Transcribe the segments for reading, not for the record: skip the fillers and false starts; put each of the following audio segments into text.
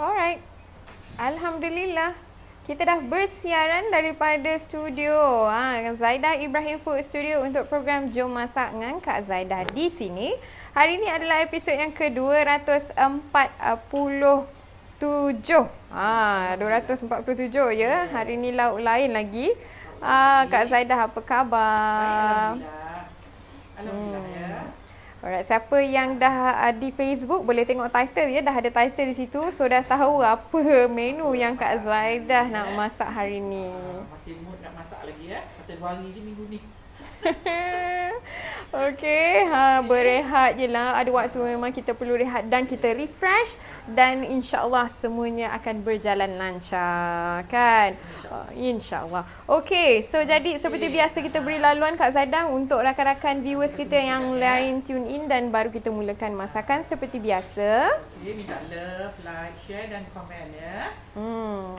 Alright. Alhamdulillah. Kita dah bersiaran daripada studio Zaidah Ibrahim Food Studio untuk program Jom Masak dengan Kak Zaidah di sini. Hari ini adalah episod yang ke-247. 247 ya. Hari ini lauk lain lagi. Kak Zaidah, apa khabar? Alhamdulillah ya. Alright, siapa yang dah di Facebook boleh tengok title ya, dah ada title di situ. So dah tahu apa menu yang Kak Zaidah nak masak hari ni. Masih mood nak masak lagi ya. Pasal 2 hari je minggu ni. Okey, berehat je lah. Ada waktu memang kita perlu rehat dan kita refresh dan insya-Allah semuanya akan berjalan lancar kan? Insya-Allah. Okey, so jadi seperti biasa kita beri laluan Kak Zaidah untuk rakan-rakan viewers kita yang lain tune in dan baru kita mulakan masakan seperti biasa. Okey, minta love, like, share dan komen ya.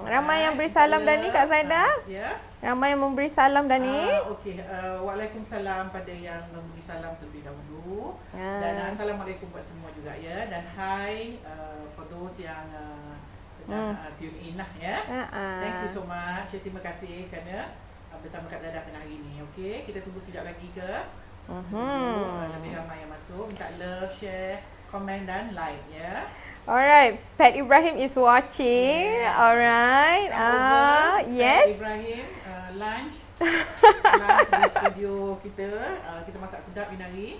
Ramai yang beri salam dah ni Kak Zaidah. Ya. Ramai yang memberi salam dah ni. Okey, waalaikumsalam pada yang memberi salam terlebih dahulu. Dan assalamualaikum buat semua juga ya. Dan hi for those yang tune in lah ya. Thank you so much. Terima kasih kerana bersama Kak Zaidah tengah hari ni. Okey, kita tunggu sekejap lagi ke. Lebih ramai yang masuk. Minta love, share, komen dan like ya. Alright, Pat Ibrahim is watching. Alright. Yes. Pat Ibrahim, lunch di studio kita. Kita masak sedap ini hari.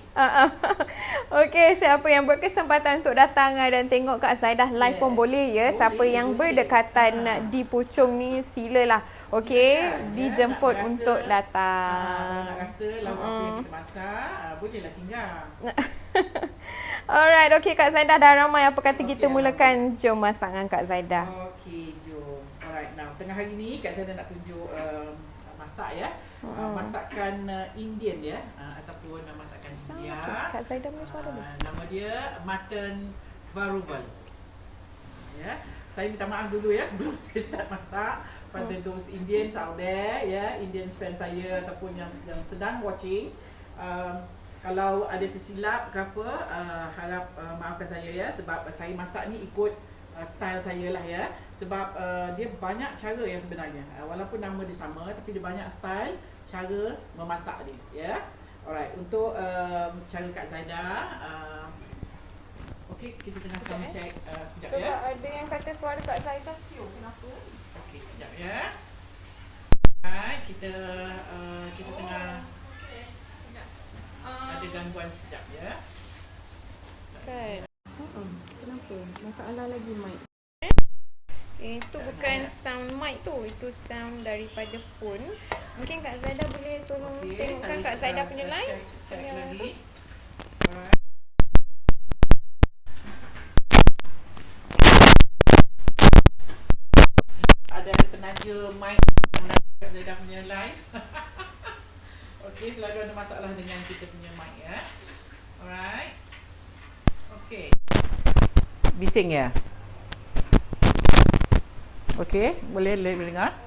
Okey, siapa yang berkesempatan untuk datang dan tengok Kak Zaidah live pun boleh ya. Siapa yang berdekatan di Puchong ni silalah. Okey, dijemput untuk datang. Nak rasa lauk apa yang kita masak, bolehlah singgah. Alright, okey Kak Zaidah, dah ramai apa kata kita mulakan Jom Masak dengan Kak Zaidah. Okey, jom. Alright, now tengah hari ni Kak Zaidah nak tunjuk masak ya. Masakan Indian ya, ataupun masakan India. Kak Zaidah punya suara dia. Nama dia mutton varuval. Ya. Saya minta maaf dulu ya sebelum saya start masak pada those Indians out there ya, Indian fans saya ataupun yang sedang watching. Kalau ada tersilap ke apa, harap maafkan saya ya, sebab saya masak ni ikut style saya lah ya. Sebab dia banyak cara yang sebenarnya, walaupun nama dia sama tapi dia banyak style cara memasak dia ya. Alright, untuk cara Kak Zaidah, okey, kita tengah sound check sekejap ya. Sebab ada yang kata suara Kak Zaidah siuk, kenapa? Okey, sekejap ya. Alright, kita tengah ada gangguan sekejap ya. Kan. Kenapa? Masalah lagi mic. Itu bukan sound mic tu, itu sound daripada phone. Mungkin Kak Zaidah boleh tolong tengokkan Kak Zaidah punya line. Check lagi. Ada penaja mic Kak Zaidah punya line. Okey, selalu ada masalah dengan kita punya mic ya. Alright. Okey. Bising ya? Okey, boleh dengar?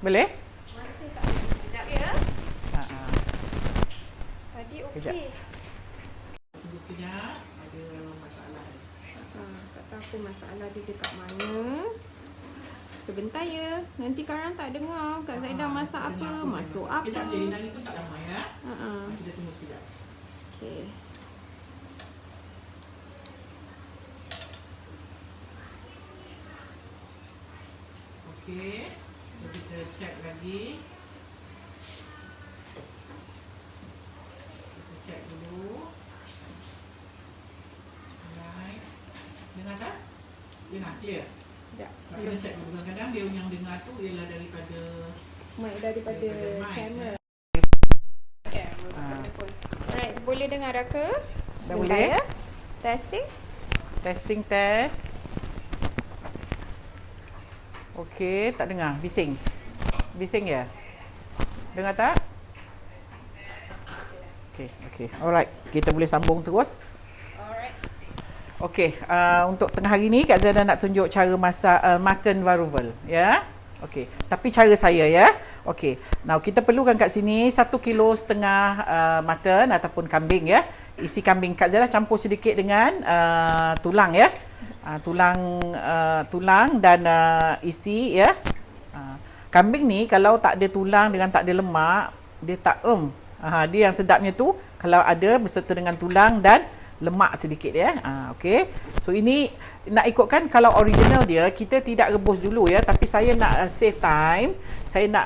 Boleh? Masih tak boleh. Sekejap ya. Tadi okey. Tunggu sekejap. Ada masalah. Tak tahu apa masalah dia dekat mana. Sebentar ya. Nanti korang tak dengar Kak Zaidah masak apa, masuk apa. Sekejap je, hari tu tak lama ya. Kita tunggu sekejap. Okey. Okey. So, kita check lagi. Kita check dulu. Alright. Dengar tak? Dengar, clear? Sekejap. Kita check dulu. Kadang-kadang dia yang dengar tu ialah daripada Daripada mic, kamera. ya. Alright, boleh dengar dah ke? Dah boleh? Ya. Testing. Testing test. Okey, tak dengar. Bising. Bising ya? Dengar tak? Okey. Alright, kita boleh sambung terus. Alright. Okey, untuk tengah hari ni Kak Zaidah nak tunjuk cara masak mutton varuval ya. Okey, tapi cara saya ya. Okey. Now kita perlukan kat sini 1,5 kilo mutton ataupun kambing ya. Isi kambing Kak Zaidah campur sedikit dengan tulang ya. tulang dan isi ya. Kambing ni kalau tak ada tulang dengan tak ada lemak, dia tak dia yang sedapnya tu kalau ada berserta dengan tulang dan lemak sedikit ya. Okey. So ini nak ikutkan kalau original dia kita tidak rebus dulu ya, tapi saya nak save time. Saya nak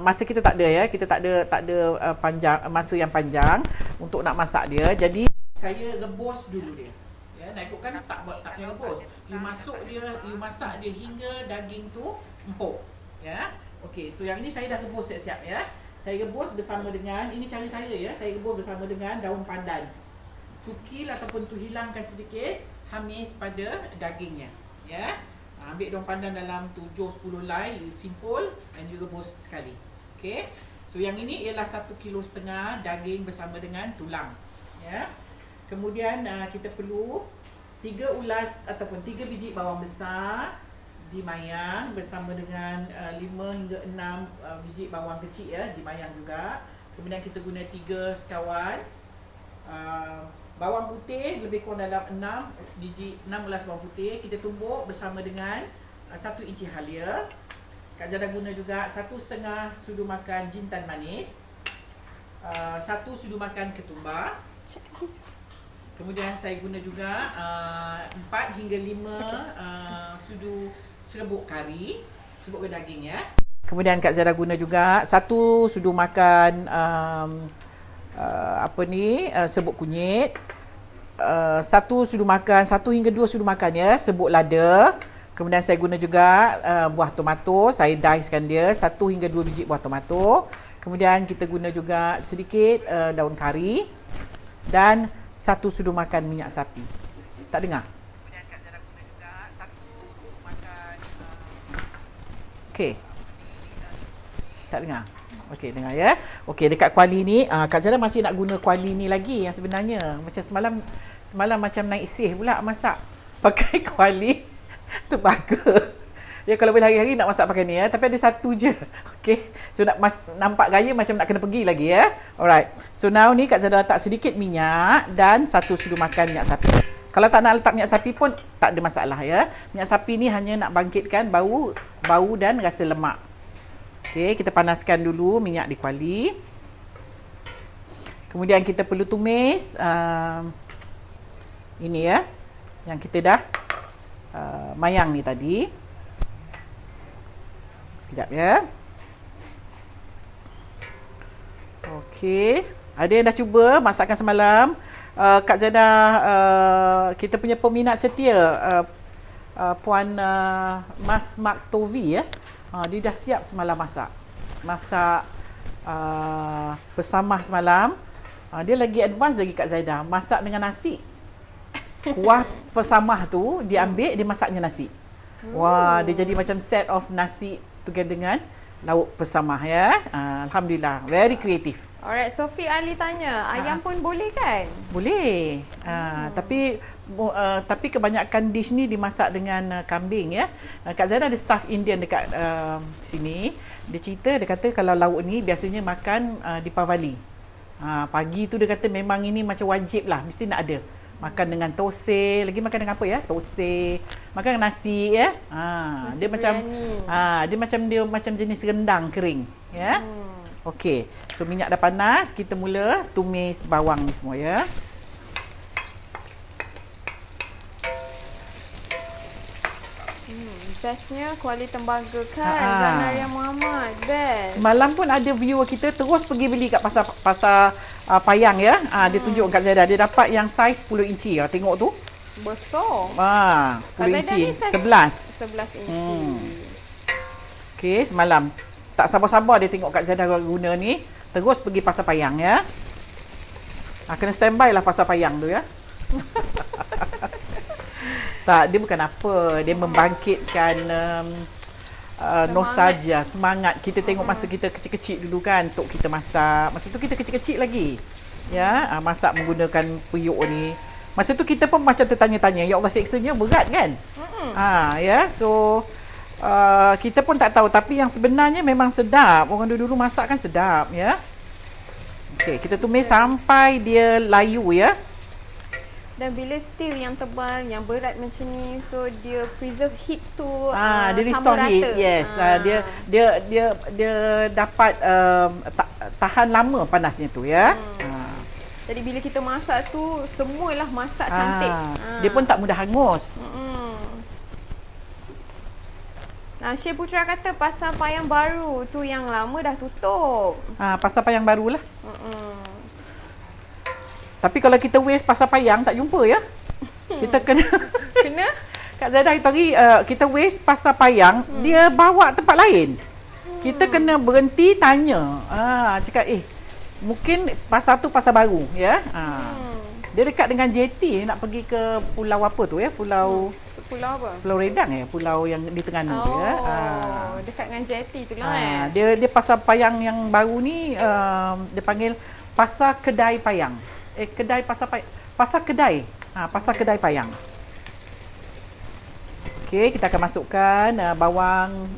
masa kita tak ada ya. Kita tak ada panjang masa yang panjang untuk nak masak dia. Jadi saya rebus dulu dia. Ya, nak ikutkan tak payah rebus. You masak dia hingga daging tu empuk. Ya. Okey, so yang ini saya dah rebus siap-siap ya. Saya rebus bersama dengan, ini cara saya ya. Saya rebus bersama dengan daun pandan. Cukil ataupun tu hilangkan sedikit hamis pada dagingnya. Ya. Ambil daun pandan dalam 7-10 helai, you simpul dan you rebus sekali. Okey. So yang ini ialah 1,5 kilo daging bersama dengan tulang. Ya. Kemudian kita perlu 3 ulas ataupun 3 biji bawang besar dimayang bersama dengan 5 hingga 6 biji bawang kecil ya, dimayang juga. Kemudian kita guna 3 sekawan bawang putih lebih kurang dalam 6 ulas bawang putih. Kita tumbuk bersama dengan 1 inci halia. Kak Zada guna juga 1,5 sudu makan jintan manis, 1 sudu makan ketumbar. Kemudian saya guna juga 4 hingga 5 sudu serbuk kari, serbuk daging ya. Kemudian Kak Zara guna juga 1 sudu makan serbuk kunyit, 1 sudu makan, 1 hingga 2 sudu makan ya, serbuk lada. Kemudian saya guna juga buah tomato, saya dicekan dia 1 hingga 2 biji buah tomato. Kemudian kita guna juga sedikit daun kari dan 1 sudu makan minyak sapi. Tak dengar? Kemudian Kak Zara guna juga 1 sudu makan okey. Tak dengar? Okey, dengar ya. Okey, dekat kuali ni Kak Zara masih nak guna kuali ni lagi yang sebenarnya. Macam semalam macam naik isih pula masak pakai kuali terbakar. Ya, kalau boleh hari-hari nak masak pakai ni ya, tapi ada satu je. Okey. So nak nampak gaya macam nak kena pergi lagi ya. Alright. So now ni Kak Zada letak sedikit minyak dan 1 sudu makan minyak sapi. Kalau tak nak letak minyak sapi pun tak ada masalah ya. Minyak sapi ni hanya nak bangkitkan bau dan rasa lemak. Okey, kita panaskan dulu minyak di kuali. Kemudian kita perlu tumis ini ya, yang kita dah mayang ni tadi. Sekejap ya. Okey. Ada yang dah cuba masakan semalam. Kak Zada, kita punya peminat setia, Puan Mas Maktovi ya. Dia dah siap semalam masak. Masak bersamah semalam. Dia lagi advance lagi Kak Zaidah. Masak dengan nasi. Kuah persamah tu dia ambil, dia masaknya nasi. Wah, dia jadi macam set of nasi together dengan lauk persamah ya. Alhamdulillah, very kreatif. Alright, Sophie Ali tanya, ayam pun boleh kan? Boleh. Tapi kebanyakan dish ni dimasak dengan kambing ya. Kak Zaida ada staff Indian dekat sini. Dia cerita, dia kata kalau lauk ni biasanya makan di Pavali. Pagi tu dia kata memang ini macam wajib lah, mesti nak ada. Makan dengan tosai, lagi makan dengan apa ya? Tosai, makan dengan nasi ya. Dia macam jenis rendang kering ya. Okey. So minyak dah panas, kita mula tumis bawang ni semua ya. Bestnya kuali tembaga kan, Zanaria Muhammad. Best. Semalam pun ada viewer kita terus pergi beli kat pasar Payang ya. Dia tunjuk kat Zaida, dia dapat yang saiz 10 inci. Tengok tu. Besar. 10 inci. 11 inci. Okey, semalam tak sabar-sabar dia tengok kat Zaida guna ni, terus pergi pasar Payang ya. Kena standby lah pasar Payang tu ya. Tak, dia bukan apa. Dia membangkitkan nostalgia, semangat. Kita tengok masa kita kecil-kecil dulu kan, untuk kita masak. Masa tu kita kecil-kecil lagi. Ya, masak menggunakan periuk ni. Masa tu kita pun macam tertanya-tanya, ya Allah, seksanya berat kan? Ya, so kita pun tak tahu, tapi yang sebenarnya memang sedap. Orang dulu masak kan sedap ya. Okey, kita tumis sampai dia layu ya. Dan bila steel yang tebal, yang berat macam ni, so dia preserve heat tu dia restore sama heat. rata. Yes. Dia dapat tahan lama panasnya tu ya. Jadi bila kita masak tu, semualah masak cantik. Dia pun tak mudah hangus. Syed Putra kata pasar payang baru tu yang lama dah tutup. Pasar payang barulah. Tapi kalau kita waste pasar payang tak jumpa ya. Kita kena Kena? Kak Zaidah itu hari kita waste pasar payang, dia bawa tempat lain. Kita kena berhenti tanya. Cakap mungkin pasar tu pasar baru ya. Dia dekat dengan JT, nak pergi ke pulau apa tu ya? Pulau Pulau Redang ya, pulau yang di Terengganu tu ya. Dekat dengan jetty tu lah Dia pasar payang yang baru ni dia panggil pasar kedai payang. Pasar kedai payang. Okey, kita akan masukkan bawang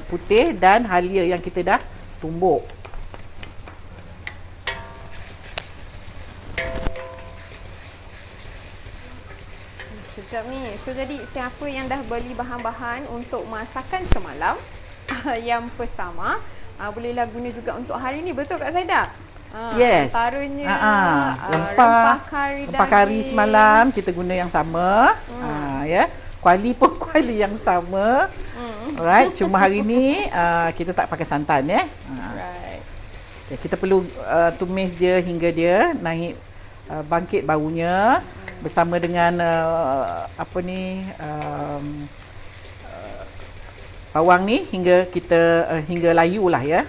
putih dan halia yang kita dah tumbuk. Sedap ni. So jadi siapa yang dah beli bahan-bahan untuk masakan semalam yang bersama, bolehlah guna juga untuk hari ni. Betul Kak Zaidah? Yes. Antaranya rempah kari semalam kita guna yang sama. Ya. Kuali pun kuali yang sama. Alright, cuma hari ni kita tak pakai santan ya. Right. Kita perlu tumis dia hingga dia naik bangkit baunya bersama dengan bawang ni hingga layu lah ya.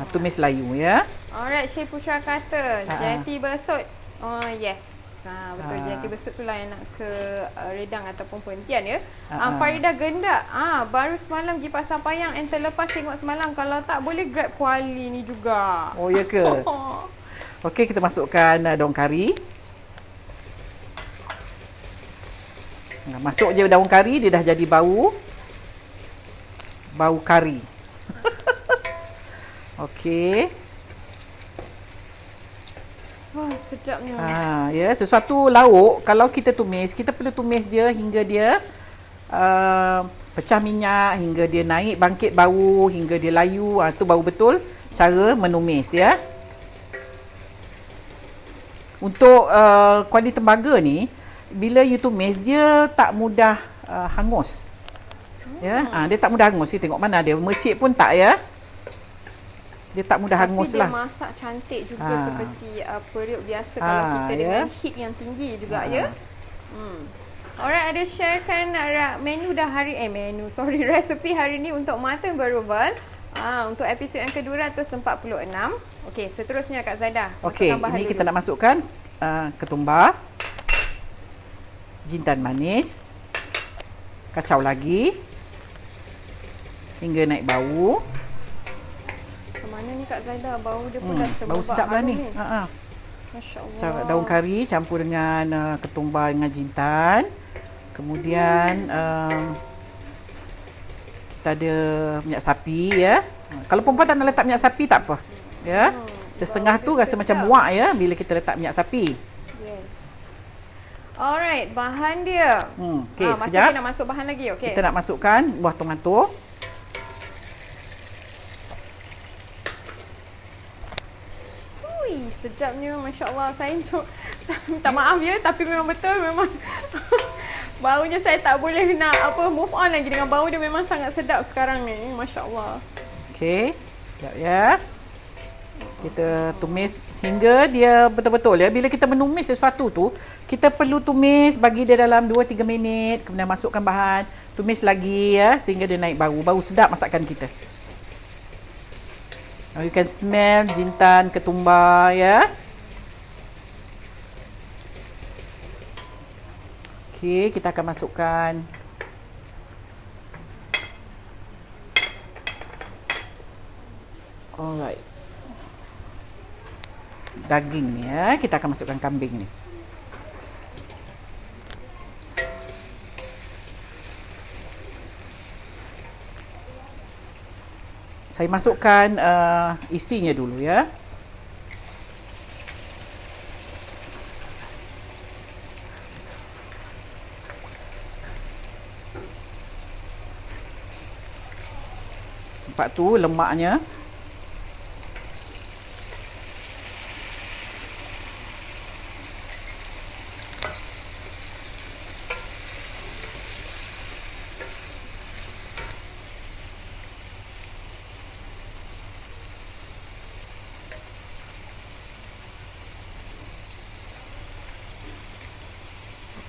Tumis layu ya. Alright, Syed Putra kata jati besut. Oh yes. Betul, jati besut tu lah yang nak ke Redang ataupun Perhentian ya. Farida gendak. Baru semalam pergi pasar payang and terlepas tengok semalam. Kalau tak boleh grab kuali ni juga. Oh ya ke? Okey, kita masukkan daun kari. Masuk je daun kari, dia dah jadi bau kari. Okey. Wah, sedapnya. Ya, sesuatu lauk kalau kita tumis, kita perlu tumis dia hingga dia pecah minyak, hingga dia naik bangkit bau, hingga dia layu. Tu bau betul cara menumis ya. Untuk kuali tembaga ni, bila you tumis dia tak mudah hangus. Ya, dia tak mudah hangus. You tengok mana dia mercik pun tak ya. Dia tak mudah hangus lah. Tapi dia masak cantik juga seperti periuk biasa kalau kita dengan heat yang tinggi juga ya. Alright, ada sharekan menu dah resepi hari ni untuk mutton berubal. Untuk episod yang ke-246. Okey, seterusnya Kak Zaidah. Okey, ini kita nak masukkan ketumbar, jintan manis, kacau lagi hingga naik bau. Mana ni Kak Zaidah, bau dia pun dah bau sedap lah ni. Masya-Allah. Daun kari campur dengan ketumbar dengan jintan. Kemudian kita ada minyak sapi ya. Kalau perempuan tak nak letak minyak sapi tak apa. Ya. Setengah tu rasa macam muak ya bila kita letak minyak sapi. Yes. Alright, bahan dia. Okey, sekejap. Kita nak masuk bahan lagi, okey. Kita nak masukkan buah tomato. Sedapnya, masya-Allah. Saya minta maaf ya, tapi memang betul, memang baunya saya tak boleh nak move on lagi dengan bau dia, memang sangat sedap sekarang ni, masya-Allah. Okey, sekejap ya. Kita tumis hingga dia betul-betul ya. Bila kita menumis sesuatu tu, kita perlu tumis bagi dia dalam 2-3 minit, kemudian masukkan bahan, tumis lagi ya sehingga dia naik bau. Bau sedap masakan kita. You can smell jintan, ketumbar ya. Okey, kita akan masukkan alright. Daging ni ya, kita akan masukkan kambing ni. Saya masukkan isinya dulu ya. Nampak tu lemaknya.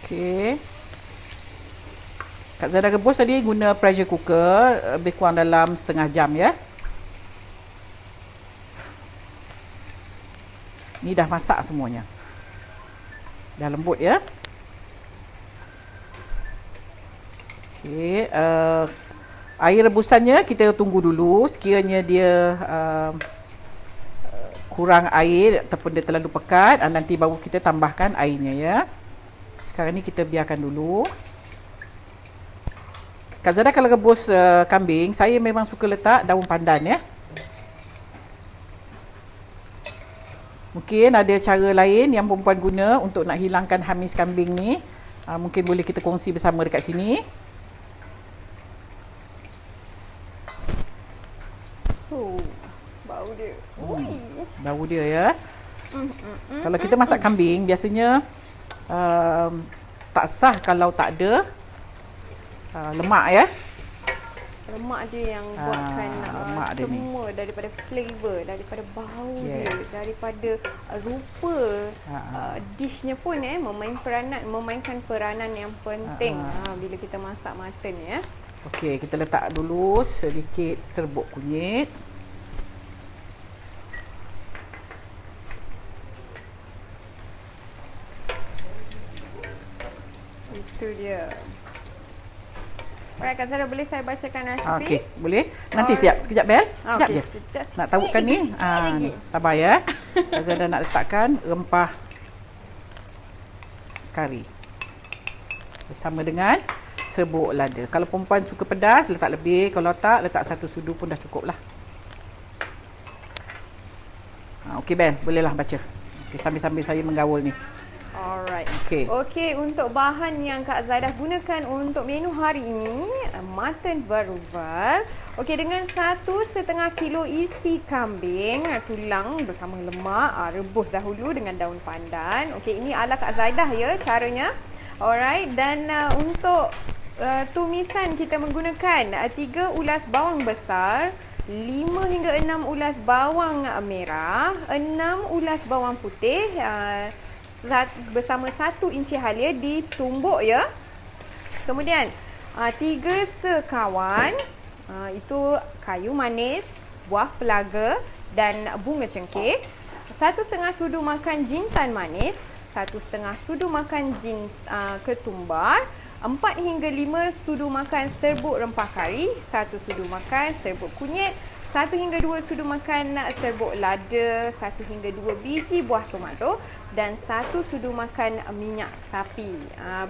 Okey. Kak Zada rebus tadi guna pressure cooker lebih kurang dalam setengah jam ya. Ni dah masak semuanya. Dah lembut ya. Okey, air rebusannya kita tunggu dulu. Sekiranya dia kurang air ataupun dia terlalu pekat, nanti baru kita tambahkan airnya ya. Sekarang ni kita biarkan dulu. Kak Zada kalau rebus kambing, saya memang suka letak daun pandan ya. Mungkin ada cara lain yang perempuan guna untuk nak hilangkan hamis kambing ni. Mungkin boleh kita kongsi bersama dekat sini. Bau dia. Bau dia ya. Kalau kita masak kambing, biasanya tak sah kalau tak ada lemak ya. Lemak dia yang buatkan semua ni. daripada flavor, daripada bau dia, daripada rupa dishnya pun memainkan peranan yang penting bila kita masak mutton ya. Okey, kita letak dulu sedikit serbuk kunyit. Itu dia. Alright, Kak Zara, boleh saya bacakan resipi? Okey, boleh. Nanti siap. Sekejap, Bel. Sekejap je. Sekejap. Nak tahukan ni. Sabar ya. Kak Zara nak letakkan rempah kari. Bersama dengan serbuk lada. Kalau perempuan suka pedas, letak lebih. Kalau tak, letak 1 sudu pun dah cukup lah. Okey, Bel. Bolehlah baca. Okay, sambil-sambil saya menggaul ni. Alright. Okey, untuk bahan yang Kak Zaidah gunakan untuk menu hari ini, mutton varuval. Okey, dengan 1,5 kilo isi kambing, tulang bersama lemak, rebus dahulu dengan daun pandan. Okey, ini ala Kak Zaidah ya caranya. Alright, dan untuk tumisan kita menggunakan 3 ulas bawang besar, 5 hingga 6 ulas bawang merah, 6 ulas bawang putih, bersama 1 inci halia ditumbuk ya. Kemudian 3 sekawan, itu kayu manis, buah pelaga dan bunga cengkeh. 1,5 sudu makan jintan manis, 1,5 sudu makan ketumbar, 4 hingga 5 sudu makan serbuk rempah kari, 1 sudu makan serbuk kunyit, 1 hingga 2 sudu makan serbuk lada, 1 hingga 2 biji buah tomato dan 1 sudu makan minyak sapi.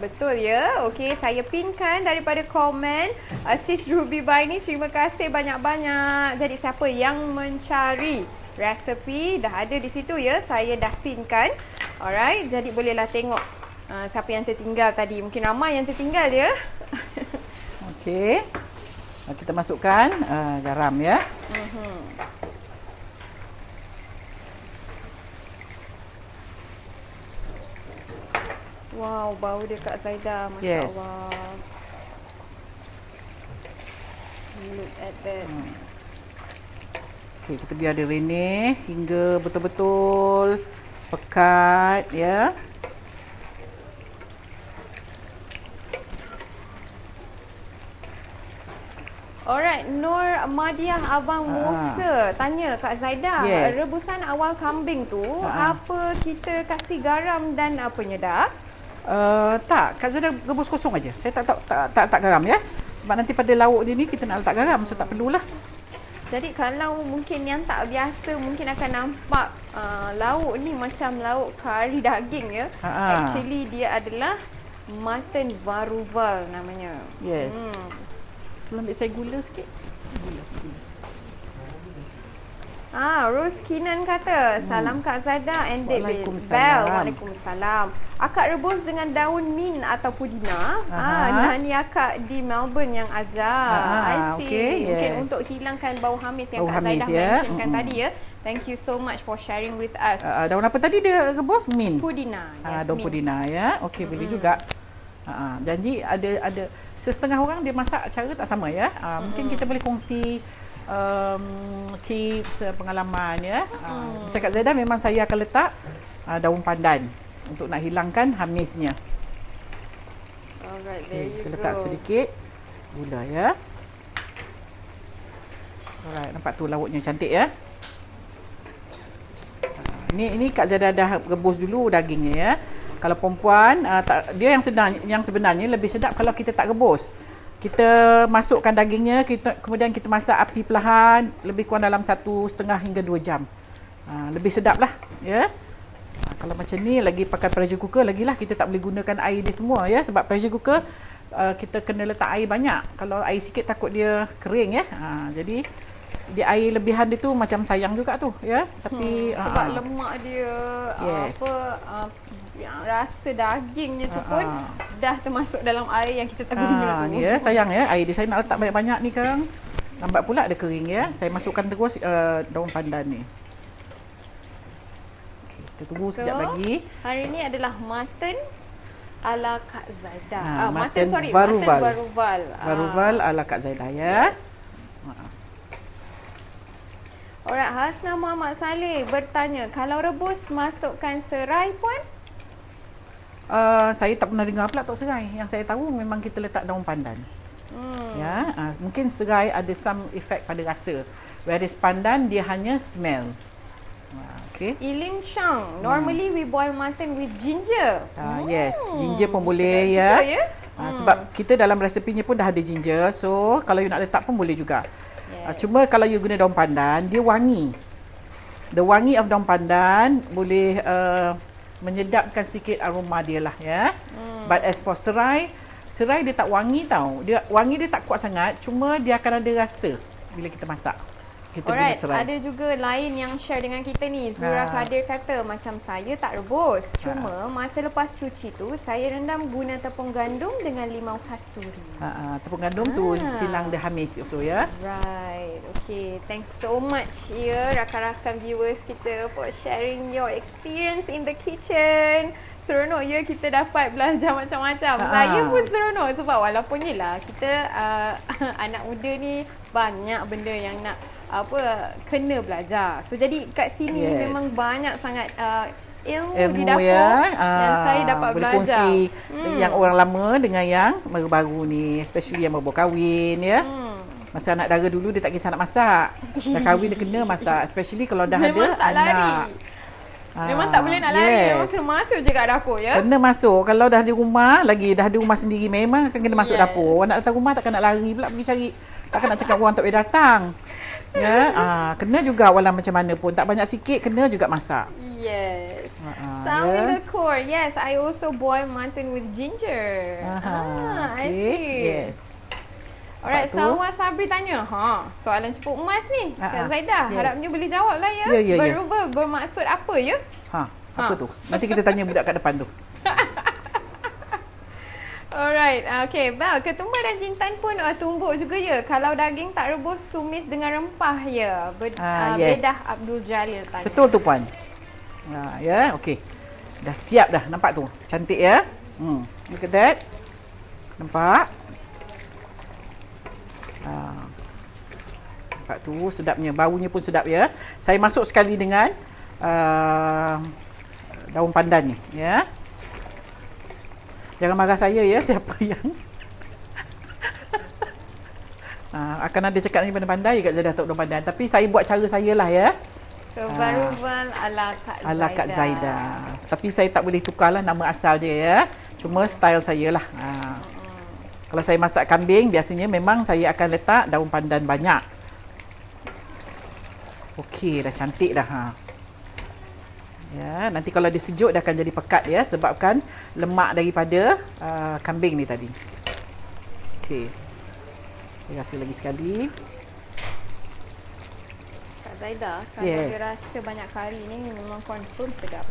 Betul ya? Okey, saya pinkan daripada komen Sis Ruby Baini. Terima kasih banyak-banyak. Jadi siapa yang mencari resepi dah ada di situ ya. Saya dah pinkan. Alright, jadi bolehlah tengok siapa yang tertinggal tadi. Mungkin ramai yang tertinggal ya. Okey. Kita masukkan garam ya. Wow, bau dia Kak Zaidah, Masya Allah. Look at that. Okey, kita biar dia renyah hingga betul-betul pekat ya. Alright, Nur Madiah Abang Musa tanya Kak Zaidah, rebusan awal kambing tu apa kita kasih garam dan penyedap? Tak, Kak Zaidah rebus kosong aja. Saya tak garam ya. Sebab nanti pada lauk dia ni kita nak letak garam, so tak perlulah. Jadi kalau mungkin yang tak biasa mungkin akan nampak lauk ni macam lauk kari daging ya. Actually dia adalah mutton varuval namanya. Yes. Ambil saya gula sikit. Gula. Rose Kinan kata, salam Kak Zada and Dek Bel. Waalaikumsalam. Waalaikumsalam. Akak rebus dengan daun mint atau pudina. Nah, ni akak di Melbourne yang ajar. I see. Okay, Mungkin yes. untuk hilangkan bau hamis yang Bau Kak hamis, Zaidah ya. mentionkan tadi ya. Thank you so much for sharing with us. Daun apa tadi dia rebus? Mint. Pudina. Yes, Daun mint. pudina ya. Okey, boleh juga. Janji ada setengah orang dia masak cara tak sama ya. Mungkin kita boleh kongsi tips, pengalaman ya. Cakap Zaidah memang saya akan letak daun pandan untuk nak hilangkan hamisnya. Alright, there you Kita go. letak sedikit gula ya. Alright, nampak tu lauknya cantik ya. Ini Kak Zaidah dah rebus dulu dagingnya ya. Kalau perempuan dia yang sebenarnya lebih sedap kalau kita tak rebus. Kita masukkan dagingnya, kemudian kita masak api perlahan lebih kurang dalam 1.5 hingga 2 jam. Lebih sedap lah ya. Kalau macam ni lagi pakai pressure cooker lagilah kita tak boleh gunakan air dia semua ya, sebab pressure cooker kita kena letak air banyak. Kalau air sikit takut dia kering ya. Jadi dia air lebihan dia tu macam sayang juga tu ya. Tapi sebab lemak dia Yes. yang rasa dagingnya tu pun dah termasuk dalam air yang kita tak guna tu. Ni ya, sayang ya. Air dia saya nak letak banyak-banyak ni sekarang. Lambat pula dia kering ya. Saya masukkan terus daun pandan ni. Okey, kita tunggu sekejap lagi. Hari ni adalah mutton ala Kak Zaidah. Mutton Mutton Varuval. Varuval. Ala Kak Zaidah ya. Yes. Alright, Hasna Muhammad Saleh bertanya, kalau rebus masukkan serai puan? Saya tak pernah dengar pula tok serai. Yang saya tahu memang kita letak daun pandan. Ya, mungkin serai ada some effect pada rasa. Whereas pandan dia hanya smell. Okay. Ilim Chang, normally we boil mutton with ginger. Yes, ginger pun boleh sedap ya. juga, ya? Sebab kita dalam resepinya pun dah ada ginger. So kalau you nak letak pun boleh juga. Cuma kalau you guna daun pandan, dia wangi. The wangi of daun pandan boleh menyedapkan sikit aroma dia lah ya. But as for serai dia tak wangi tau. Wangi dia tak kuat sangat, cuma dia akan ada rasa bila kita masak. Kita Alright, guna serai. ada juga lain yang share dengan kita ni. Zura Kadir kata, macam saya tak rebus. Cuma masa lepas cuci tu, saya rendam guna tepung gandum dengan limau kasturi. Tepung gandum tu hilang the hamis also ya. Right, okay. Thanks so much ya rakan-rakan viewers kita for sharing your experience in the kitchen. Seronok ya kita dapat belajar macam-macam. Saya pun seronok sebab walaupun yelah kita anak muda ni banyak benda yang nak kena belajar. So jadi kat sini memang banyak sangat ilmu di dapur dan saya dapat belajar. Kongsi yang orang lama dengan yang baru-baru ni, especially yang baru kahwin ya. Masa anak dara dulu dia tak kisah nak masak. Dah kahwin dia kena masak, especially kalau dah memang ada tak anak. Lari. Memang tak boleh nak lari, memang kena masuk je kat dapur ya. Kena masuk. Kalau dah di rumah lagi, dah ada rumah sendiri memang akan kena masuk dapur. Orang nak datang rumah takkan nak lari pula pergi cari. Takkan nak cakap orang tak boleh datang. Ya, kena juga walau macam mana pun. Tak banyak sikit kena juga masak. Yes. Sound in the core. Yes, I also boil mutton with ginger. I see. Yes. Alright, Salwa Sabri tanya. Soalan cepu emas ni. Kak Zaidah, harapnya boleh jawab lah ya. Berubah bermaksud apa ya? Apa tu? Nanti kita tanya budak kat depan tu. Alright, okay. Bel, ketumbar dan jintan pun tumbuk juga ya. Kalau daging tak rebus, tumis dengan rempah ya. Bedah Abdul Jalil tanya. Betul tu puan. Ya, okey. Dah siap dah, nampak tu. Cantik ya. Look at that. Nampak? Nampak tu sedapnya, baunya pun sedap ya. Saya masuk sekali dengan daun pandan ni ya. Jangan marah saya ya, siapa yang akan ada cakap ni pandai-pandai kat Zaidah tak daun pandan. Tapi saya buat cara saya lah ya. So, Varuval ala Kak Zaidah. Ala Kak Zaidah. Tapi saya tak boleh tukarlah nama asal dia ya. Cuma style saya lah. Kalau saya masak kambing, biasanya memang saya akan letak daun pandan banyak. Okey, dah cantik dah. Ya, nanti kalau dia sejuk dia akan jadi pekat ya, sebabkan lemak daripada kambing ni tadi. Okey. Saya rasa lagi sekali. Kak Zaidah. Kalau Yes. dia rasa banyak kari ni memang confirm sedap.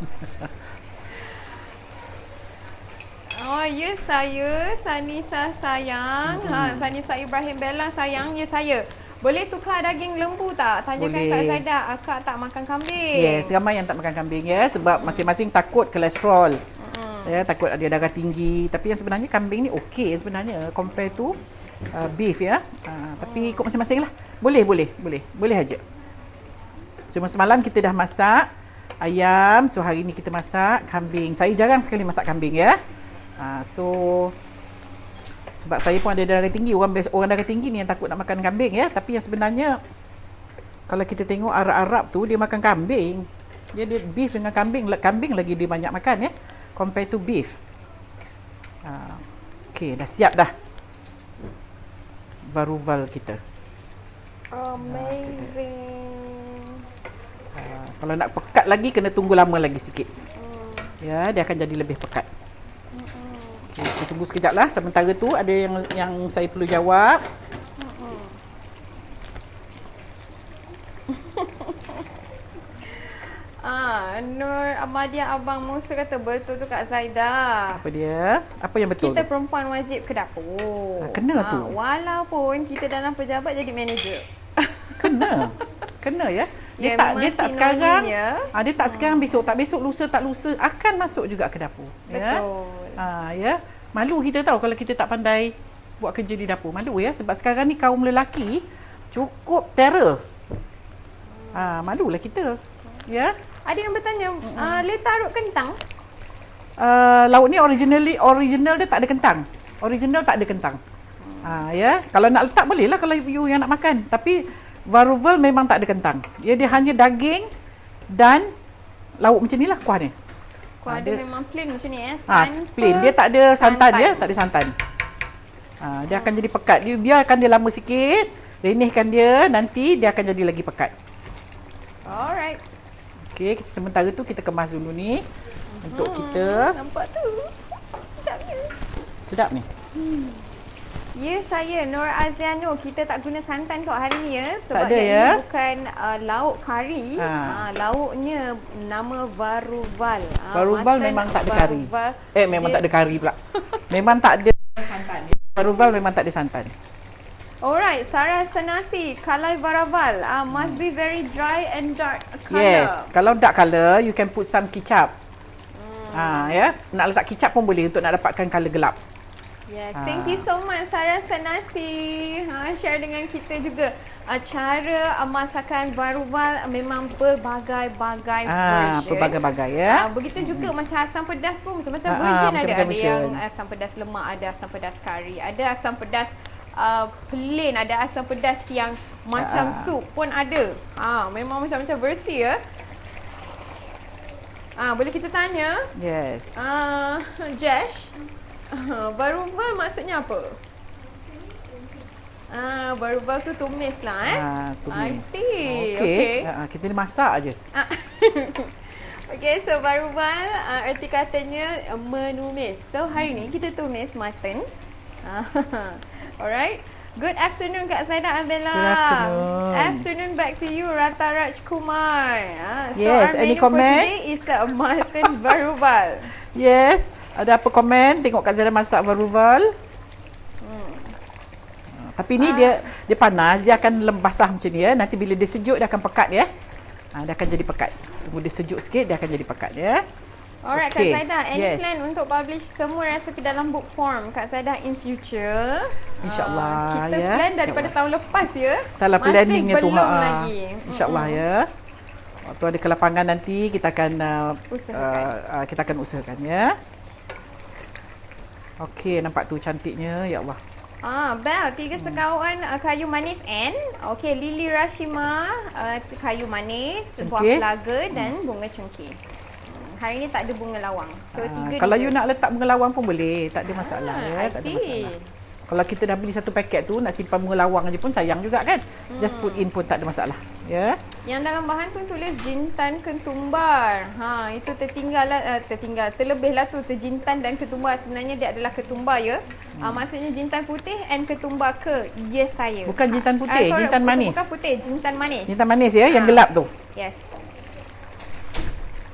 Oh, ya saya, Sanisa sayang. Sanisa Ibrahim Bella sayang, ya saya. Boleh tukar daging lembu tak? Tanyakan Boleh. Kak Zaidah, akak tak makan kambing. Yes, ramai yang tak makan kambing ya sebab masing-masing takut kolesterol. Ya, takut ada darah tinggi. Tapi yang sebenarnya kambing ni okey sebenarnya compare to beef ya. Tapi ikut masing-masing lah. Boleh aja. Cuma semalam kita dah masak ayam, so hari ni kita masak kambing. Saya jarang sekali masak kambing ya. So sebab saya pun ada darah tinggi, orang darah tinggi ni yang takut nak makan kambing ya. Tapi yang sebenarnya kalau kita tengok Arab tu dia makan kambing. Dia beef dengan kambing lagi dia banyak makan ya compare to beef. Okey, dah siap dah varuval kita. Amazing. Kalau nak pekat lagi kena tunggu lama lagi sikit. Ya, dia akan jadi lebih pekat. Okay, kita tunggu sekejap lah. Sementara tu ada yang saya perlu jawab. Nur Ahmadiyah Abang Musa kata betul tu Kak Zaidah. Apa dia? Apa yang betul Kita tu? perempuan wajib ke dapur. Kena tu. Walaupun kita dalam pejabat jadi manager. Kena ya. Ya, Dia memang tak sekarang. sinonimnya. Dia tak sekarang, besok tak besok, lusa tak lusa akan masuk juga ke dapur. Ya. Betul. Ya. Malu kita tahu kalau kita tak pandai buat kerja di dapur. Malu ya sebab sekarang ni kaum lelaki cukup terror. Malulah kita. Ya. Ada yang bertanya, letarut kentang? Lauk ni original dia tak ada kentang. Original tak ada kentang. Ya. Kalau nak letak boleh lah kalau you yang nak makan. Tapi varuval memang tak ada kentang. Dia hanya daging dan lauk macam ni lah kuah ni. Kuah dia memang plain macam ni Plain. Dia tak ada santan ya, tak ada santan. Dia akan jadi pekat. Dia biarkan dia lama sikit, renihkan dia, nanti dia akan jadi lagi pekat. Alright. Okey, sementara tu kita kemas dulu ni untuk kita. Nampak tu. Sedapnya. Sedap ni. Ya, saya Nur Aziano. Kita tak guna santan untuk hari ni ya. Sebab Tak ada, ini ya? bukan lauk kari. Lauknya nama varuval. Varuval mutton memang tak ada kari. varuval. Memang tak ada kari pula. Memang tak ada santan. Varuval memang tak ada santan. Alright, Sarah Senasi, kalai varuval must be very dry and dark color. Yes, kalau dark colour, you can put some kicap. Ya, nak letak kicap pun boleh untuk nak dapatkan colour gelap. Yes, thank you so much Sarah Senasi. Share dengan kita juga cara masakan varuval memang berbagai-bagai version. Berbagai-bagai ya. Begitu juga macam asam pedas pun macam-macam version ada. macam-macam Ada version. yang asam pedas lemak, ada asam pedas kari, ada asam pedas plain, ada asam pedas yang macam sup pun ada. Memang macam-macam versi ya. Boleh kita tanya? Yes. Jesh, varuval maksudnya apa? Varuval tu tumis lah Tumis. I see. Okey. Kita ni masak aje. Okay, so varuval erti katanya menumis. So hari ni kita tumis mutton. Alright. Good afternoon Kak Zaidah Abella. Good afternoon. Afternoon back to you Rata Raj Kumar. So Yes, our any menu for comment? today is mutton varuval. Yes. Ada apa komen? Tengok Kak Zara masak varuval. Tapi ni dia panas, dia akan basah macam ni ya. Nanti bila dia sejuk dia akan pekat ya. Dia akan jadi pekat. Tunggu dia sejuk sikit dia akan jadi pekat ya. Alright Okay. Kak Zaidah, any Yes. plan untuk publish semua resepi dalam book form Kak Zaidah in future? InsyaAllah kita ya. plan daripada tahun lepas ya. Taklah planningnya tu. Masih belum lagi. InsyaAllah ya. Waktu ada kelapangan nanti kita akan usahakan ya. Okey, nampak tu cantiknya ya Allah. Bel, 3 sekawan kayu manis N. Okey, Lily Rashima, kayu manis, buah Cengkeh. pelaga dan bunga cengkeh. Hari ni tak ada bunga lawang. So 3 Kalau you nak letak bunga lawang pun boleh, tak ada masalah ya, I tak ada see. masalah. Kalau kita dah beli satu paket tu, nak simpan bunga lawang je pun sayang juga kan. Just put in pun tak ada masalah. Ya. Yang dalam bahan tu tulis jintan ketumbar. Itu terlebihlah tu terjintan dan ketumbar. Sebenarnya dia adalah ketumbar ya. Maksudnya jintan putih and ketumbar ke? Ya saya. Bukan jintan putih, jintan manis. Bukan putih, jintan manis. Jintan manis ya, yang gelap tu. Yes.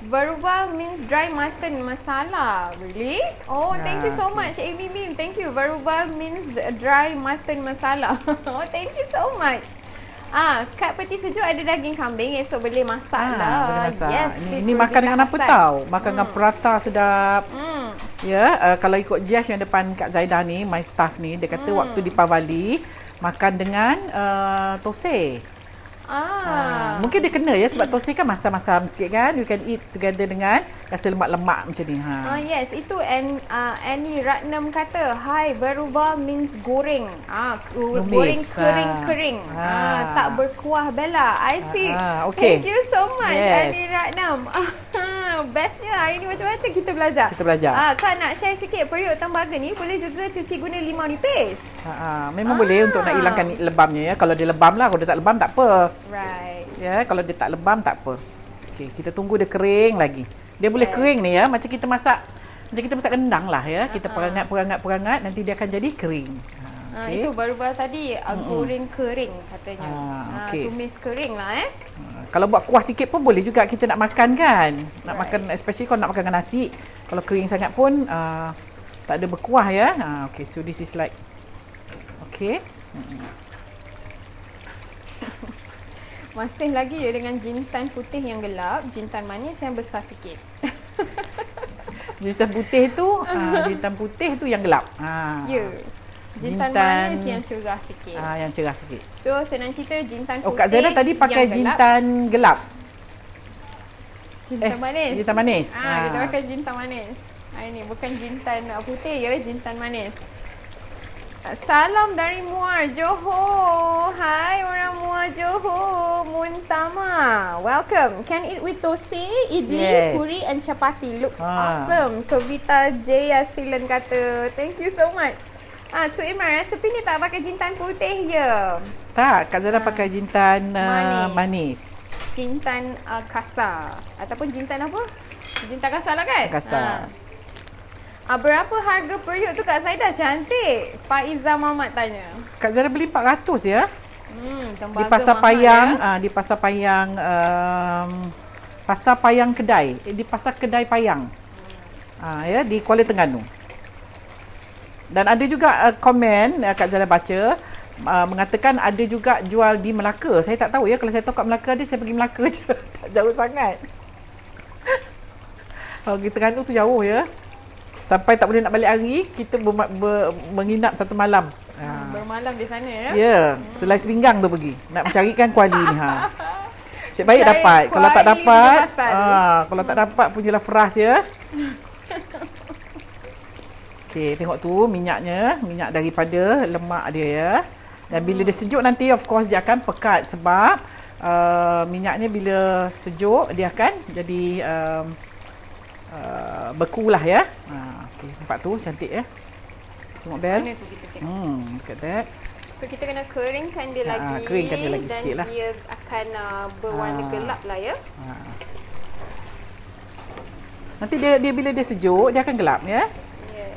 Varubal means dry mutton masala. Really? Oh, thank you so much, Amy Mim. Thank you. Varubal means dry mutton masala. Oh, thank you so much. Kat peti sejuk ada daging kambing, esok boleh masak lah. Boleh masak. Yes, Ini makan dengan apa tahu? Makan dengan prata sedap. Ya, kalau ikut Jash yang depan Kak Zaidah ni, my staff ni, dia kata waktu di Pavali makan dengan tosai. Mungkin dia kena ya sebab tosai kan masam-masam sikit kan. You can eat together dengan rasa lemak-lemak macam ni. Yes, itu Annie Ratnam kata, hi, Varubal means goreng. Goreng kering-kering. Tak berkuah Bella. I see. Okay. Thank you so much, Yes. Annie Ratnam. Bestnya hari ni macam-macam kita belajar. Kak nak share sikit periuk tembaga ni boleh juga cuci guna limau nipis. Memang boleh untuk nak hilangkan lebamnya ya. Kalau dia lebam lah, kalau dia tak lebam tak apa. Right. Ya, kalau dia tak lebam tak apa. Okey, kita tunggu dia kering lagi. Dia boleh kering ni ya, macam kita masak rendang lah ya. Kita perangat nanti dia akan jadi kering. Okay. Itu baru tadi goreng kering katanya. Tumis kering lah Kalau buat kuah sikit pun boleh juga kita nak makan kan. Nak makan, especially kalau nak makan dengan nasi. Kalau kering sangat pun tak ada berkuah ya. Okay, so this is like okay. Masih lagi ya dengan jintan putih yang gelap, jintan manis yang besar sikit. Jintan putih tu yang gelap. Ya. Jintan manis yang cerah sikit. Yang cerah sikit. So senang cerita jintan putih. Kak Zaida tadi pakai jintan gelap. Jintan manis. Jintan manis. Kita pakai jintan manis. Hari ni bukan jintan putih ya, jintan manis. Salam dari Muar Johor. Hai orang Muar Johor. Muntama. Welcome. Can eat with tosi, idli, puri and chapati. Looks awesome. Kavita J. Asilan kata. Thank you so much. So Imran, resepi ni tak pakai jintan putih je? Tak, Kak Zara pakai jintan manis. Jintan kasar. Ataupun jintan apa? Jintan kasar lah kan? Kasar. Berapa harga periuk tu Kak Zaidah? Cantik. Faiza Mamat tanya. Kak Zara beli 400 ya. Tembaga Di Pasar mahal, Payang, ya? di Pasar Payang Pasar Payang Kedai, di Pasar Kedai Payang. Ya, di Kuala Terengganu. Dan ada juga komen Kak Zara baca mengatakan ada juga jual di Melaka. Saya tak tahu ya, kalau saya tahu kat Melaka dia, saya pergi Melaka je. Tak jauh sangat. Kalau di Terengganu tu jauh ya. Sampai tak boleh nak balik hari, kita menginap satu malam. Bermalam di sana ya? Ya, selai sepinggang tu pergi. Nak mencarikan kuali ni. Asyik baik dapat. Kalau tak dapat, kalau tak dapat punyalah Feras ya. Okey, tengok tu minyaknya, minyak daripada lemak dia ya. Dan bila dia sejuk nanti of course dia akan pekat sebab minyaknya bila sejuk dia akan jadi beku lah ya. Okey, nampak tu cantik ya. Tengok Bel. Mana tu kita tengok. Look at that. So kita kena keringkan dia lagi. Keringkan dia lagi dan sikit lah. dia akan berwarna gelap lah ya. Nanti dia bila dia sejuk dia akan gelap ya. Yes.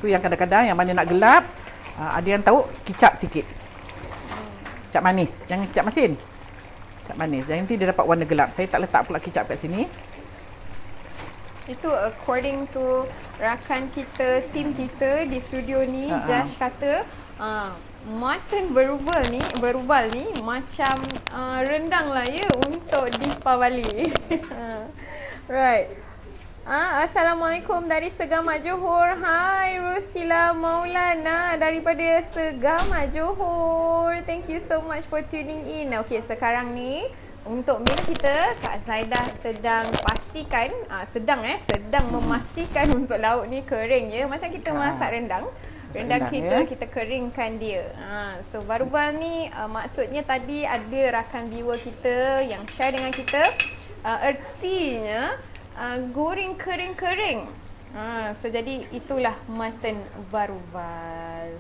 Tu yang kadang-kadang yang mana nak gelap, ada yang tahu kicap sikit. Kicap manis, jangan kicap masin. Kicap manis. Dan nanti dia dapat warna gelap. Saya tak letak pula kicap kat sini. Itu according to rakan kita, tim kita di studio ni, Josh kata mutton berubal ni macam rendang lah ya untuk Deepavali. Right. Assalamualaikum dari Segamat Johor. Hai Rustila Maulana daripada Segamat Johor. Thank you so much for tuning in. Okay, sekarang ni untuk meal kita, Kak Zaidah sedang pastikan, sedang memastikan untuk lauk ni kering ya. Macam kita masak rendang. Rendang kita, kita keringkan dia. So Varubal ni maksudnya tadi ada rakan viewer kita yang share dengan kita. Ertinya goreng kering-kering. So jadi itulah mutton varuval.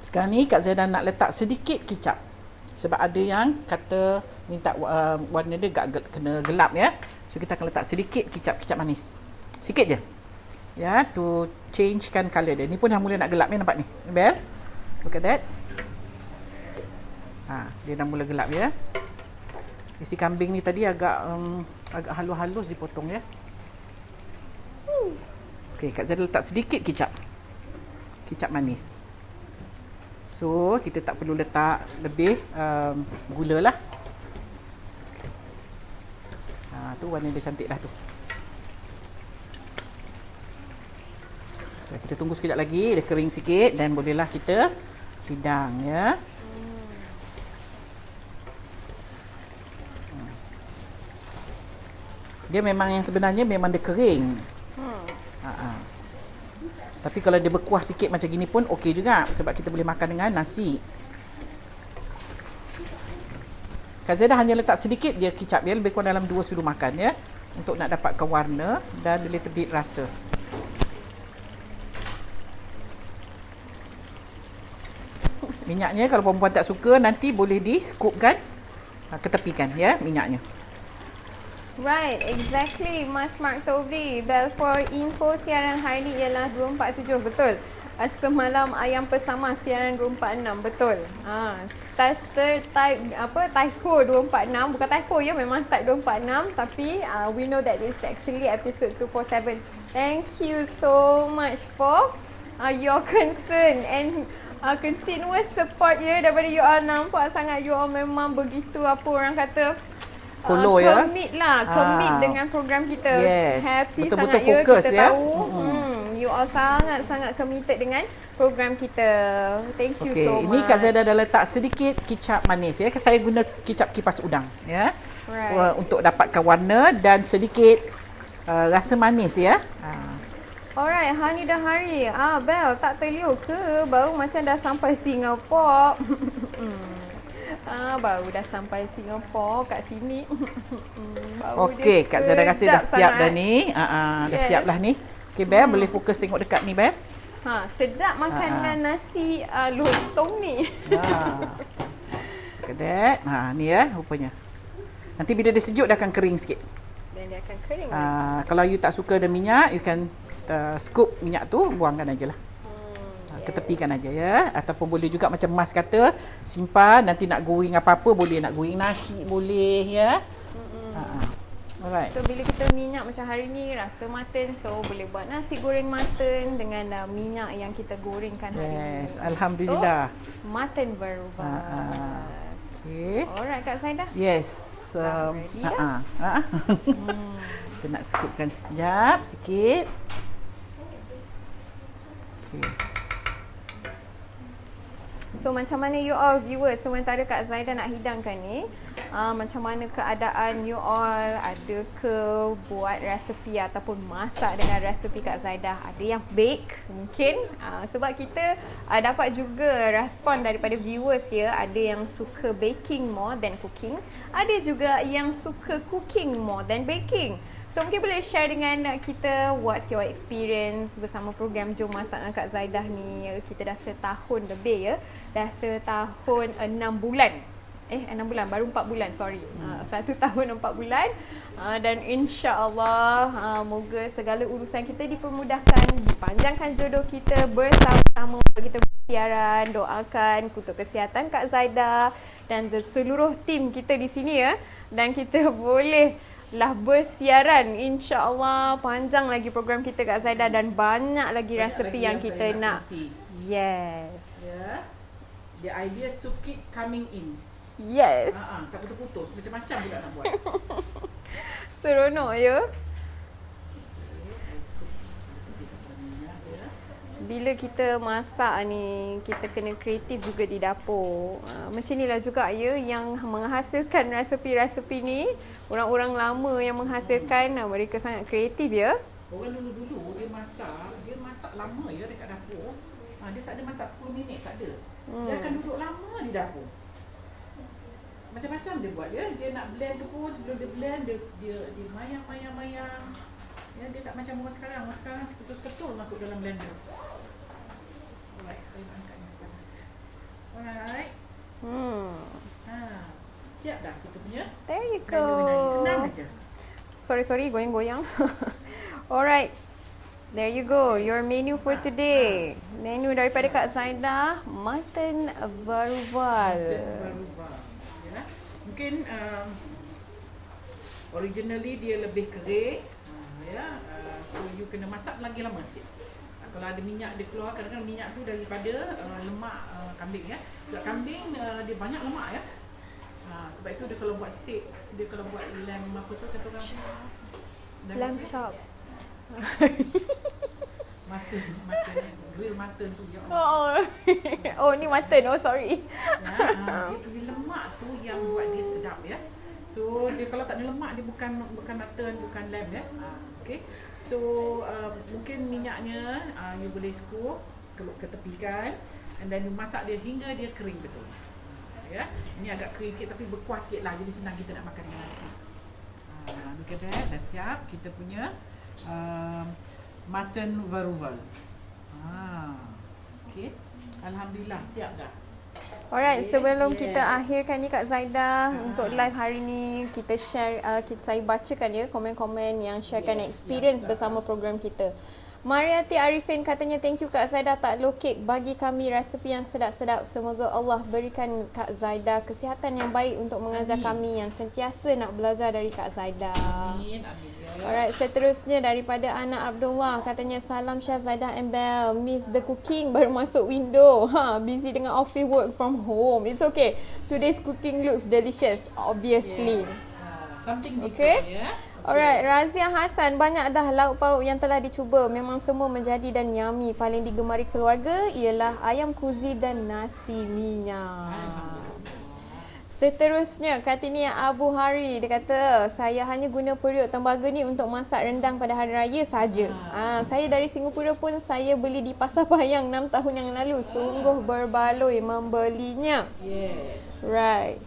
Sekarang ni Kak Zaidah nak letak sedikit kicap. Sebab ada yang kata minta warna dia kena gelap ya. So kita akan letak sedikit kicap manis. Sikit je. Ya, to changekan colour dia. Ni pun dah mula nak gelap ni, nampak ni. Bel. Look at that. Dia dah mula gelap ya. Isi kambing ni tadi agak halus-halus dipotong ya. Okey, Kak Zaidah letak sedikit kicap. Kicap manis. So, kita tak perlu letak lebih gula lah. Tu warna dia cantik dah tu. Kita tunggu sekejap lagi, dia kering sikit dan bolehlah kita hidang ya. Dia memang yang sebenarnya memang dia kering. Tapi kalau dia berkuah sikit macam gini pun okey juga sebab kita boleh makan dengan nasi. Kak Zaidah hanya letak sedikit dia kicap dia, lebih kurang dalam 2 sudu makan ya, untuk nak dapatkan warna dan a little bit rasa. Minyaknya kalau perempuan tak suka nanti boleh di-scoopkan, ketepikan ya minyaknya. Right, exactly Mas Mark Tovi. Bell for info siaran hari ni ialah 247, betul? Semalam ayam persama siaran 246, betul? Starter type typo 246, bukan typo ya, memang type 246, tapi we know that it's actually episode 247. Thank you so much for your concern and continuous support ya daripada you all. Nampak sangat you all memang begitu apa orang kata follow commit dengan program kita. Yes. Happy betul-betul sangat fokus kita ya. tahu you all sangat-sangat committed dengan program kita. Thank you so much. Ini Kak Zaidah dah letak sedikit kicap manis ya. Saya guna kicap kipas udang ya. Right. Untuk dapatkan warna dan sedikit rasa manis ya. Alright, Hani dah hari. Bel tak terliur ke? Baru macam dah sampai Singapura. Baru dah sampai Singapura kat sini. Okey, Kak Zaidah rasa dah siap dah ni. Dah siap lah ni. Okey, Bel boleh fokus tengok dekat ni, Bel. Sedap makan dengan nasi lontong ni. Look at that. Ni ya rupanya. Nanti bila dia sejuk dia akan kering sikit. Dan dia akan kering. Kalau you tak suka ada minyak, you can scoop minyak tu, buangkan ajalah. Ketepikan aja ya. Ataupun boleh juga macam Mas kata, simpan nanti nak goreng apa-apa boleh, nak goreng nasi boleh ya. Alright. So bila kita minyak macam hari ni rasa mutton, so boleh buat nasi goreng mutton dengan minyak yang kita gorengkan hari ni. Yes, alhamdulillah. Mutton varuval. Okey. Alright Kak Zaidah. Yes. Ready ya? Kita nak scoopkan sekejap sikit. Okey. So macam mana you all viewers sementara Kak Zaidah nak hidangkan ni, macam mana keadaan you all? Ada ke buat resepi ataupun masak dengan resepi Kak Zaidah? Ada yang bake mungkin, sebab kita dapat juga respon daripada viewers ya. Ada yang suka baking more than cooking, ada juga yang suka cooking more than baking. So mungkin boleh share dengan kita what's your experience bersama program Jom Masak dengan Kak Zaidah ni. Kita dah setahun lebih ya. Dah setahun 6 bulan. 6 bulan, baru 4 bulan, sorry. 1 tahun 4 bulan. Dan insya-Allah moga segala urusan kita dipermudahkan, dipanjangkan jodoh kita bersama-sama untuk kita bersiaran. Doakan untuk kesihatan Kak Zaidah dan seluruh tim kita di sini ya. Dan kita boleh bersiaran, insya-Allah panjang lagi program kita Kak Zaidah dan banyak lagi resepi yang kita nak. Yes. Yeah. The ideas to keep coming in. Yes. Tak putus-putus, macam-macam juga nak buat. Seronok ya. Bila kita masak ni, kita kena kreatif juga di dapur. Macam inilah juga ya yang menghasilkan resepi-resepi ni. Orang-orang lama yang menghasilkan, mereka sangat kreatif ya. Orang dulu-dulu dia masak lama ya dekat dapur. Dia tak ada masak 10 minit, tak ada. Dia akan duduk lama di dapur. Macam-macam dia buat dia. Dia nak blend tu pun, sebelum dia blend dia mayang. Ya, dia tak macam orang sekarang. Orang sekarang seketul-seketul masuk dalam blender. Alright, saya angkat ni panas. Alright. Ha. Siap dah kita punya. There you blender menari. Senang go. aja. Sorry, goyang-goyang. Alright. There you go, your menu for today. Menu daripada Kak Zaidah, mutton varuval. Berubah. Ya. Mungkin originally dia lebih kering. Ya. So you kena masak lagi lama sikit. Kalau ada minyak dia keluar, kadang-kadang minyak tu daripada lemak kambing ya. Sebab kambing dia banyak lemak ya. Sebab itu dia kalau buat steak, dia kalau buat lamb apa tu kata orang Lamb chop. mutton, grill mutton tu ya. Oh, ni mutton. Oh, sorry. Ya, dia punya lemak tu yang buat dia sedap ya. So dia kalau tak ada lemak dia bukan mutton, bukan lamb ya. Okay. So mungkin minyaknya you boleh scoop, ketepikan, and then you masak dia hingga dia kering betul. Ya. Ini agak kering sikit tapi berkuah sikit lah, jadi senang kita nak makan dengan nasi. Look at that, dah siap kita punya mutton varuval. Okay. Alhamdulillah siap dah. Alright, sebelum Yes. kita akhirkan ni Kak Zaidah untuk live hari ni, kita share, saya bacakan ya komen-komen yang sharekan Yes, experience yang bersama program kita. Mariati Arifin katanya, thank you Kak Zaidah tak lokek bagi kami resepi yang sedap-sedap. Semoga Allah berikan Kak Zaidah kesihatan yang baik untuk mengajar kami yang sentiasa nak belajar dari Kak Zaidah. Amin, amin. Alright, seterusnya daripada Anak Abdullah katanya, salam Chef Zaidah and Belle, miss the cooking baru masuk window. Busy dengan office work from home. It's okay. Today's cooking looks delicious, obviously. Yes. Something different Okay. ya. Alright, Razia Hassan, banyak dah lauk pauk yang telah dicuba. Memang semua menjadi dan yummy. Paling digemari keluarga ialah ayam kuzi dan nasi minyak. Seterusnya, Kartini Abu Hari, dia kata, saya hanya guna periuk tembaga ni untuk masak rendang pada hari raya saja. Saya dari Singapura pun saya beli di Pasar Payang 6 tahun yang lalu. Sungguh berbaloi membelinya. Yes. Right.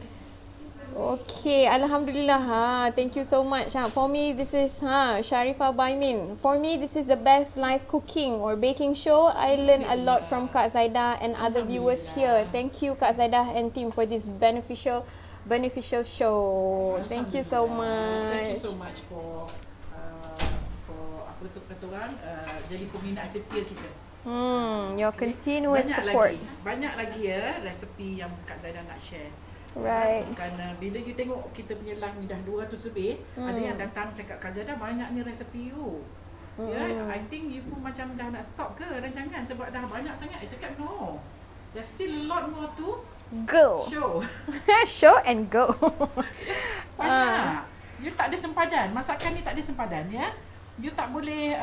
Okay, Alhamdulillah. Thank you so much. For me, this is Sharifah Baimin. For me, this is the best live cooking or baking show. I learn a lot from Kak Zaidah and other viewers here. Thank you Kak Zaidah and team for this beneficial show. Thank you so Thank you much. so much for apa tu kata orang jadi peminat setia kita. Your continuous support. Banyak lagi ya resepi yang Kak Zaidah nak share. Right. Kerana bila you tengok kita punya live ni dah 200 lebih, ada yang datang cakap Kak Zaidah banyak ni resepi you. Ya, I think you pun macam dah nak stop ke rancangan sebab dah banyak sangat. I cakap no. There's still a lot more to Go. show. Show and go. Banyak. You tak ada sempadan. Masakan ni tak ada sempadan ya. You tak boleh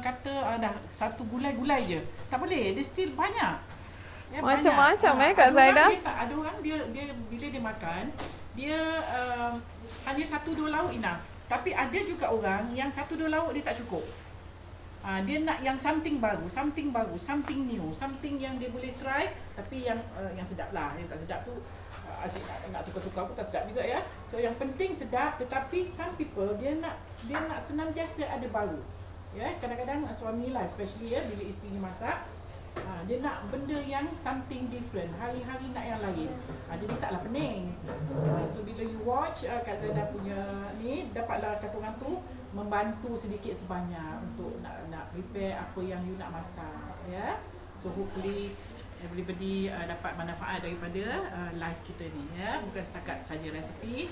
kata dah satu gulai-gulai je. Tak boleh. Dia still banyak. Ya, Macam-macam banyak. Kak Zaidah. Ada orang dia bila dia makan, dia hanya 1-2 lauk enough. Tapi ada juga orang yang 1-2 lauk dia tak cukup. Dia nak yang something baru, something new, something yang dia boleh try tapi yang sedap lah. Yang tak sedap tu asyik nak tukar-tukar pun tak sedap juga ya. So yang penting sedap, tetapi some people dia nak senantiasa ada baru. Ya, kadang-kadang suami lah especially ya bila isteri masak, dia nak benda yang something different. Hari-hari nak yang lain. Jadi taklah pening. So bila you watch Kak Zaidah punya ni, dapatlah kata orang tu membantu sedikit sebanyak untuk nak prepare apa yang you nak masak. Ya. So hopefully everybody dapat manfaat daripada live kita ni ya. Bukan setakat saja resepi.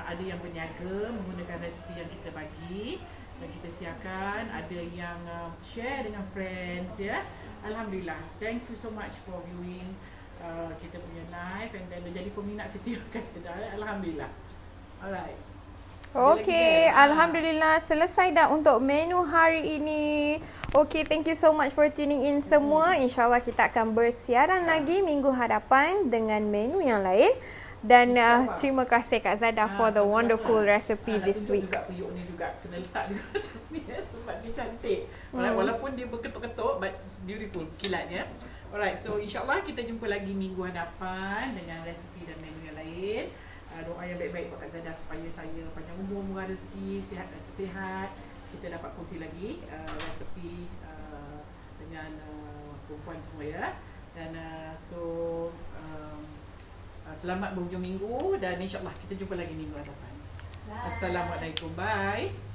Ada yang berniaga menggunakan resepi yang kita bagi dan kita siarkan, ada yang share dengan friends ya. Alhamdulillah. Thank you so much for viewing kita punya live and then menjadi peminat setia Kak Zaidah. Alhamdulillah. Alright. Okay, Alhamdulillah selesai dah untuk menu hari ini. Okay, thank you so much for tuning in semua. InsyaAllah kita akan bersiaran lagi minggu hadapan dengan menu yang lain. Dan terima kasih Kak Zaidah for the wonderful recipe this week. Juga periuk ni juga kena letak juga atas ni ya, sebab dia cantik. Walaupun dia berketuk-ketuk but it's beautiful kilatnya. Alright, so insyaAllah kita jumpa lagi minggu hadapan dengan resepi dan menu yang lain. Doa yang baik-baik buat Kak Zaidah supaya saya panjang umur, murah rezeki, sihat, kita dapat kongsi lagi resepi dengan perempuan semua ya. Dan selamat berhujung minggu dan insyaAllah kita jumpa lagi minggu hadapan. Assalamualaikum, bye.